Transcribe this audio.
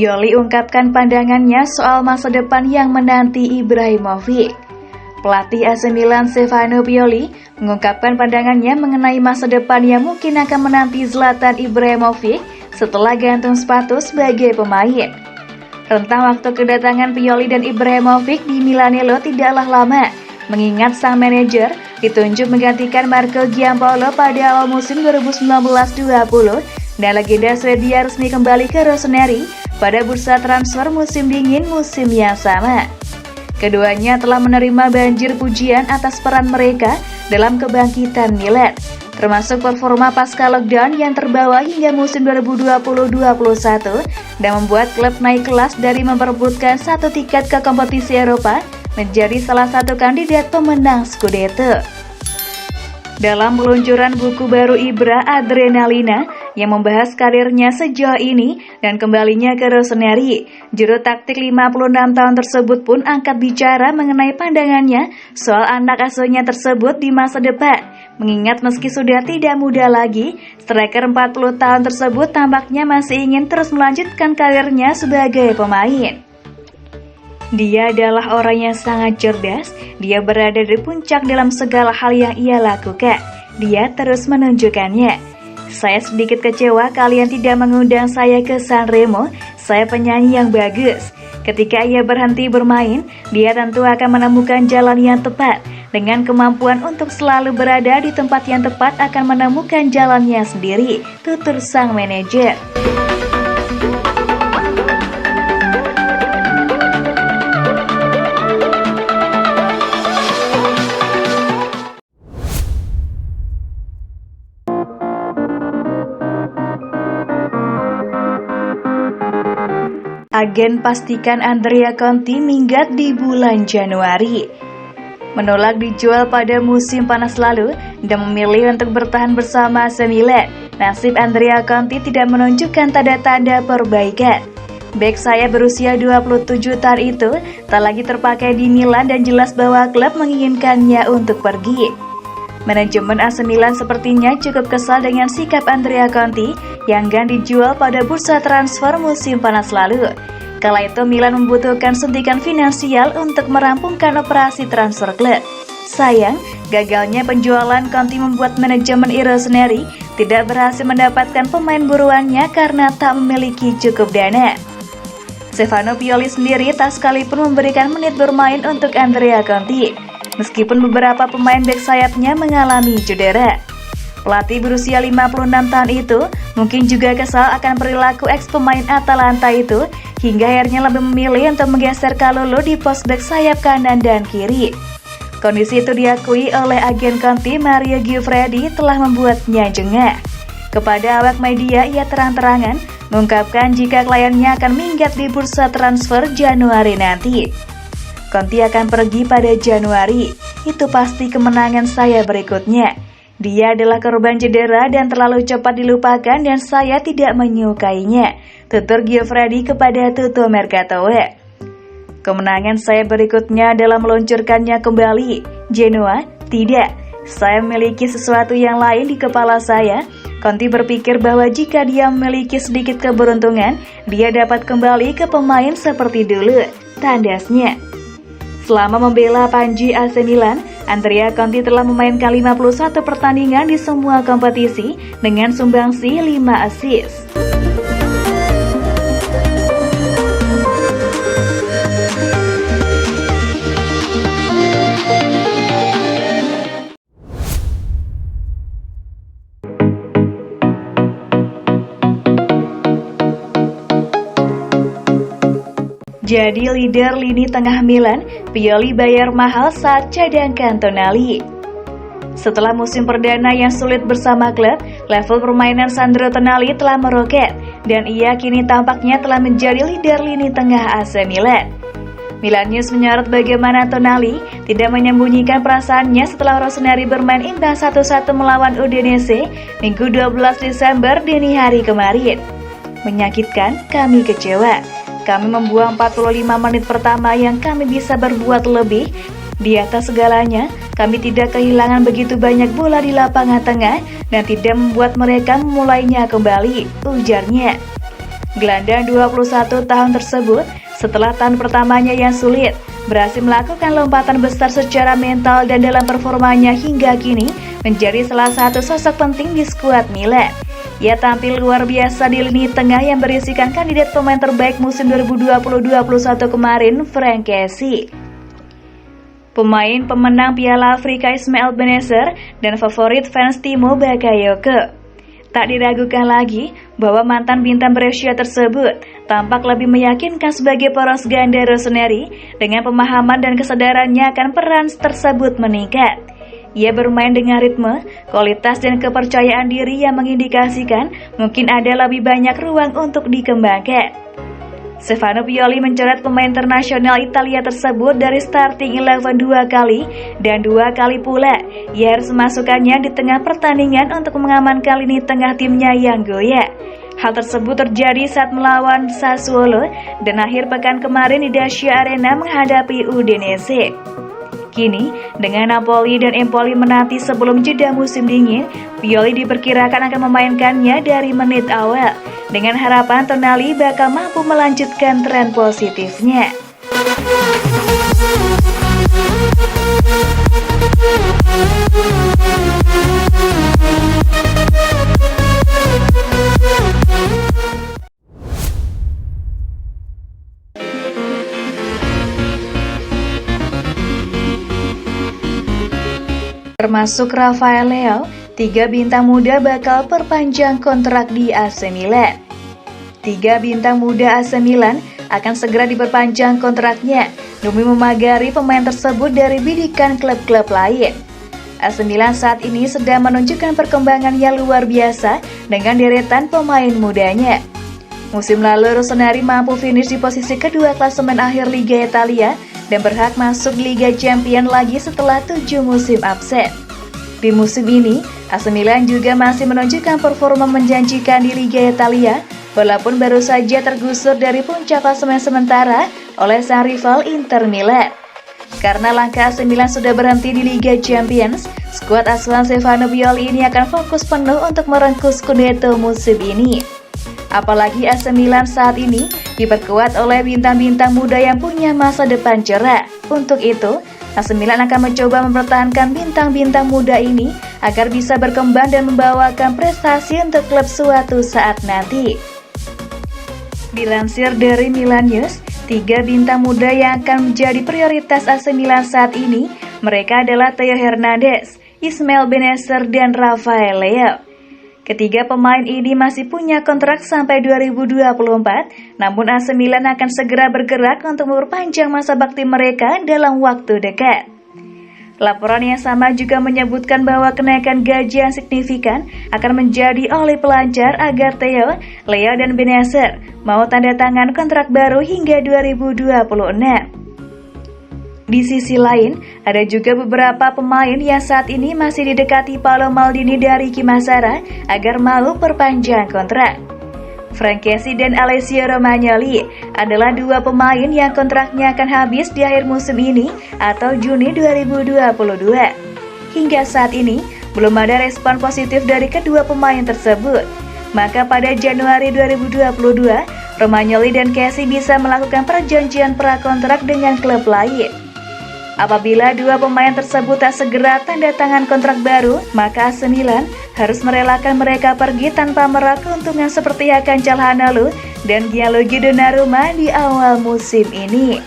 Pioli ungkapkan pandangannya soal masa depan yang menanti Ibrahimovic. Pelatih AC Milan Stefano Pioli mengungkapkan pandangannya mengenai masa depan yang mungkin akan menanti Zlatan Ibrahimovic setelah gantung sepatu sebagai pemain. Rentang waktu kedatangan Pioli dan Ibrahimovic di Milanello tidaklah lama, mengingat sang manajer ditunjuk menggantikan Marco Giampaolo pada awal musim 2019-20 dan legenda Swedia resmi kembali ke Rossoneri pada bursa transfer musim dingin musim yang sama. Keduanya telah menerima banjir pujian atas peran mereka dalam kebangkitan Milan, termasuk performa pasca lockdown yang terbawa hingga musim 2020-2021 dan membuat klub naik kelas dari memperebutkan satu tiket ke kompetisi Eropa menjadi salah satu kandidat pemenang Scudetto. Dalam peluncuran buku baru Ibra Adrenalina yang membahas karirnya sejauh ini dan kembalinya ke Rossoneri, juru taktik 56 tahun tersebut pun angkat bicara mengenai pandangannya soal anak asuhnya tersebut di masa depan. Mengingat meski sudah tidak muda lagi, striker 40 tahun tersebut tampaknya masih ingin terus melanjutkan karirnya sebagai pemain. Dia adalah orang yang sangat cerdas, dia berada di puncak dalam segala hal yang ia lakukan. Dia terus menunjukkannya. Saya sedikit kecewa kalian tidak mengundang saya ke Sanremo, saya penyanyi yang bagus. Ketika ia berhenti bermain, dia tentu akan menemukan jalan yang tepat. Dengan kemampuan untuk selalu berada di tempat yang tepat akan menemukan jalannya sendiri, tutur sang manajer. Agen pastikan Andrea Conti minggat di bulan Januari. Menolak dijual pada musim panas lalu dan memilih untuk bertahan bersama AC Milan, nasib Andrea Conti tidak menunjukkan tanda-tanda perbaikan. Bek sayap berusia 27 tahun itu tak lagi terpakai di Milan dan jelas bahwa klub menginginkannya untuk pergi. Manajemen AC Milan sepertinya cukup kesal dengan sikap Andrea Conti yang enggan dijual pada bursa transfer musim panas lalu. Kala itu Milan membutuhkan suntikan finansial untuk merampungkan operasi transfer klub. Sayang, gagalnya penjualan Conti membuat manajemen Rossoneri tidak berhasil mendapatkan pemain buruannya karena tak memiliki cukup dana. Stefano Pioli sendiri tak sekalipun memberikan menit bermain untuk Andrea Conti, meskipun beberapa pemain bek sayapnya mengalami cedera. Pelatih berusia 56 tahun itu mungkin juga kesal akan perilaku ex-pemain Atalanta itu, hingga akhirnya lebih memilih untuk menggeser Kalulu di pos bek sayap kanan dan kiri. Kondisi itu diakui oleh agen Conti Mario Giuffredi telah membuatnya jengah. Kepada awak media ia terang-terangan mengungkapkan jika kliennya akan minggat di bursa transfer Januari nanti. Conti akan pergi pada Januari, itu pasti kemenangan saya berikutnya. Dia adalah korban cedera dan terlalu cepat dilupakan dan saya tidak menyukainya, tutur Giuffredi kepada Tutto Mercato. Kemenangan saya berikutnya adalah meluncurkannya kembali. Genoa? Tidak. Saya memiliki sesuatu yang lain di kepala saya. Conti berpikir bahwa jika dia memiliki sedikit keberuntungan, dia dapat kembali ke pemain seperti dulu, tandasnya. Selama membela Panji AC Milan, Andrea Conti telah memainkan 51 pertandingan di semua kompetisi dengan sumbangsi 5 assist. Jadi leader lini tengah Milan, Pioli bayar mahal saat cadangkan Tonali. Setelah musim perdana yang sulit bersama klub, level permainan Sandro Tonali telah meroket dan ia kini tampaknya telah menjadi leader lini tengah AC Milan. Milan News menyorot bagaimana Tonali tidak menyembunyikan perasaannya setelah Rossoneri bermain imbang 1-1 melawan Udinese Minggu 12 Desember dini hari kemarin. Menyakitkan, kami kecewa. Kami membuang 45 menit pertama yang kami bisa berbuat lebih. Di atas segalanya, kami tidak kehilangan begitu banyak bola di lapangan tengah dan tidak membuat mereka memulainya kembali, ujarnya. Gelandang 21 tahun tersebut, setelah tahun pertamanya yang sulit, berhasil melakukan lompatan besar secara mental dan dalam performanya hingga kini menjadi salah satu sosok penting di skuad Milan. Ia tampil luar biasa di lini tengah yang berisikan kandidat pemain terbaik musim 2020-2021 kemarin, Frank Kessie. Pemain pemenang Piala Afrika Ismail Bennacer dan favorit fans Timo Bakayoko. Tak diragukan lagi bahwa mantan bintang berusia tersebut tampak lebih meyakinkan sebagai poros ganda Rossoneri dengan pemahaman dan kesadarannya akan peran tersebut meningkat. Ia bermain dengan ritme, kualitas dan kepercayaan diri yang mengindikasikan mungkin ada lebih banyak ruang untuk dikembangkan. Stefano Pioli mencoret pemain internasional Italia tersebut dari starting 11 2 kali dan 2 kali pula ia harus memasukkannya di tengah pertandingan untuk mengamankan lini tengah timnya yang goyah. Hal tersebut terjadi saat melawan Sassuolo dan akhir pekan kemarin di Dacia Arena menghadapi Udinese. Kini, dengan Napoli dan Empoli menanti sebelum jeda musim dingin, Pioli diperkirakan akan memainkannya dari menit awal, dengan harapan Tonali bakal mampu melanjutkan tren positifnya. Termasuk Rafael Leao, 3 bintang muda bakal perpanjang kontrak di AC Milan. 3 bintang muda AC Milan akan segera diperpanjang kontraknya demi memagari pemain tersebut dari bidikan klub-klub lain. AC Milan saat ini sedang menunjukkan perkembangan yang luar biasa dengan deretan pemain mudanya. Musim lalu Rossoneri mampu finish di posisi kedua klasemen akhir Liga Italia dan berhak masuk Liga Champions lagi setelah 7 musim absen. Di musim ini, AC Milan juga masih menunjukkan performa menjanjikan di Liga Italia, walaupun baru saja tergusur dari puncak klasemen sementara oleh sang rival Inter Milan. Karena langkah AC Milan sudah berhenti di Liga Champions, skuad asuhan Stefano Pioli ini akan fokus penuh untuk merengkuh Scudetto musim ini. Apalagi AC Milan saat ini diperkuat oleh bintang-bintang muda yang punya masa depan cerah. Untuk itu, AC Milan akan mencoba mempertahankan bintang-bintang muda ini agar bisa berkembang dan membawakan prestasi untuk klub suatu saat nanti. Dilansir dari Milan News, 3 bintang muda yang akan menjadi prioritas AC Milan saat ini, mereka adalah Theo Hernandez, Ismail Bennacer, dan Rafael Leao. Ketiga pemain ini masih punya kontrak sampai 2024, namun AC Milan akan segera bergerak untuk memperpanjang masa bakti mereka dalam waktu dekat. Laporan yang sama juga menyebutkan bahwa kenaikan gaji yang signifikan akan menjadi oleh pelancar agar Theo, Leao, dan Bennacer mau tanda tangan kontrak baru hingga 2026. Di sisi lain, ada juga beberapa pemain yang saat ini masih didekati Paolo Maldini dari Kimasara agar mau perpanjang kontrak. Frank Kessie dan Alessio Romagnoli adalah 2 pemain yang kontraknya akan habis di akhir musim ini atau Juni 2022. Hingga saat ini, belum ada respon positif dari kedua pemain tersebut. Maka pada Januari 2022, Romagnoli dan Kessie bisa melakukan perjanjian prakontrak dengan klub lain. Apabila 2 pemain tersebut tak segera tanda tangan kontrak baru, maka AC Milan harus merelakan mereka pergi tanpa meraup keuntungan seperti Hakan Calhanoglu dan Gianluigi Donnarumma di awal musim ini.